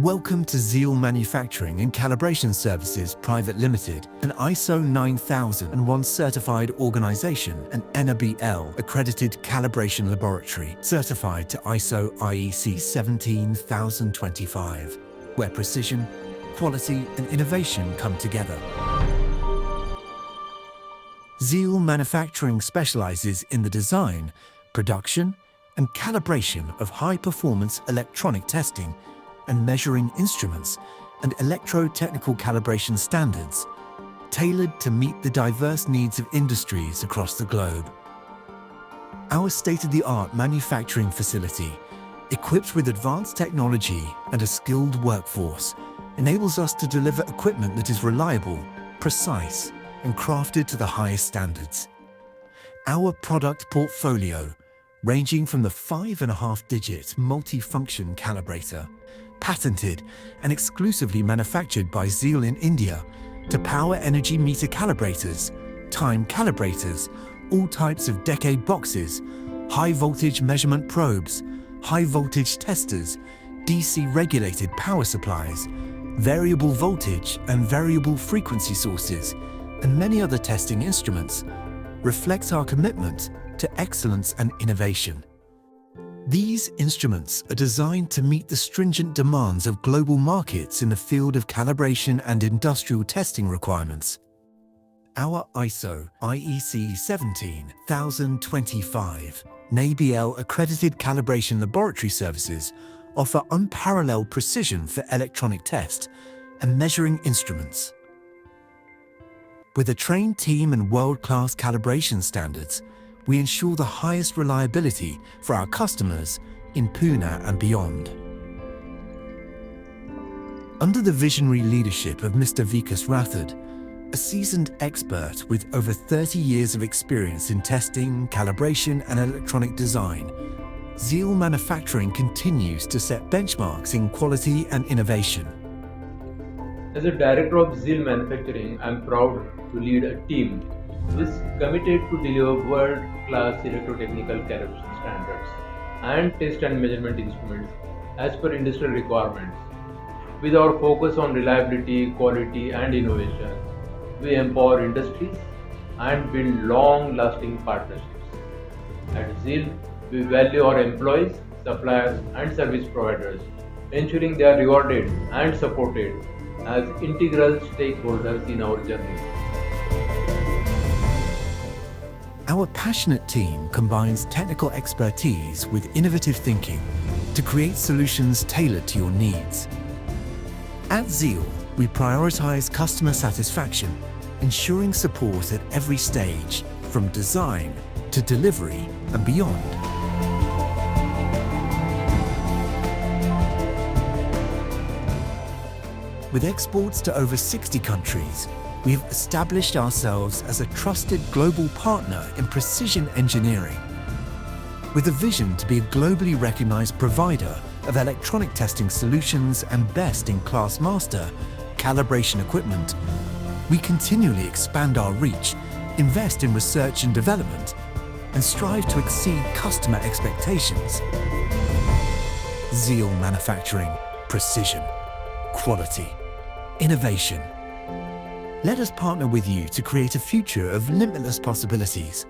Welcome to Zeal Manufacturing and Calibration Services Private Limited, an ISO 9001 certified organization and NABL accredited calibration laboratory certified to ISO IEC 17025, where precision, quality and innovation come together. Zeal Manufacturing specializes in the design, production and calibration of high-performance electronic testing and measuring instruments and electro-technical calibration standards, tailored to meet the diverse needs of industries across the globe. Our state-of-the-art manufacturing facility, equipped with advanced technology and a skilled workforce, enables us to deliver equipment that is reliable, precise, and crafted to the highest standards. Our product portfolio, ranging from the 5.5-digit multifunction calibrator, patented and exclusively manufactured by Zeal in India, to power energy meter calibrators, time calibrators, all types of decade boxes, high voltage measurement probes, high voltage testers, DC regulated power supplies, variable voltage and variable frequency sources, and many other testing instruments, reflects our commitment to excellence and innovation. These instruments are designed to meet the stringent demands of global markets in the field of calibration and industrial testing requirements. Our ISO IEC 17025 NABL accredited calibration laboratory services offer unparalleled precision for electronic test and measuring instruments. With a trained team and world-class calibration standards, we ensure the highest reliability for our customers in Pune and beyond. Under the visionary leadership of Mr. Vikas Rathod, a seasoned expert with over 30 years of experience in testing, calibration and electronic design, Zeal Manufacturing continues to set benchmarks in quality and innovation. As a director of Zeal Manufacturing, I am proud to lead a team who is committed to deliver world-class electrotechnical calibration standards and test and measurement instruments as per industrial requirements. With our focus on reliability, quality and innovation, we empower industries and build long-lasting partnerships. At Zeal, we value our employees, suppliers and service providers, ensuring they are rewarded and supported as integral stakeholders in our journey. Our passionate team combines technical expertise with innovative thinking to create solutions tailored to your needs. At Zeal, we prioritize customer satisfaction, ensuring support at every stage, from design to delivery and beyond. With exports to over 60 countries, we have established ourselves as a trusted global partner in precision engineering. With a vision to be a globally recognized provider of electronic testing solutions and best-in-class master calibration equipment, we continually expand our reach, invest in research and development, and strive to exceed customer expectations. Zeal Manufacturing, precision, quality, innovation. Let us partner with you to create a future of limitless possibilities.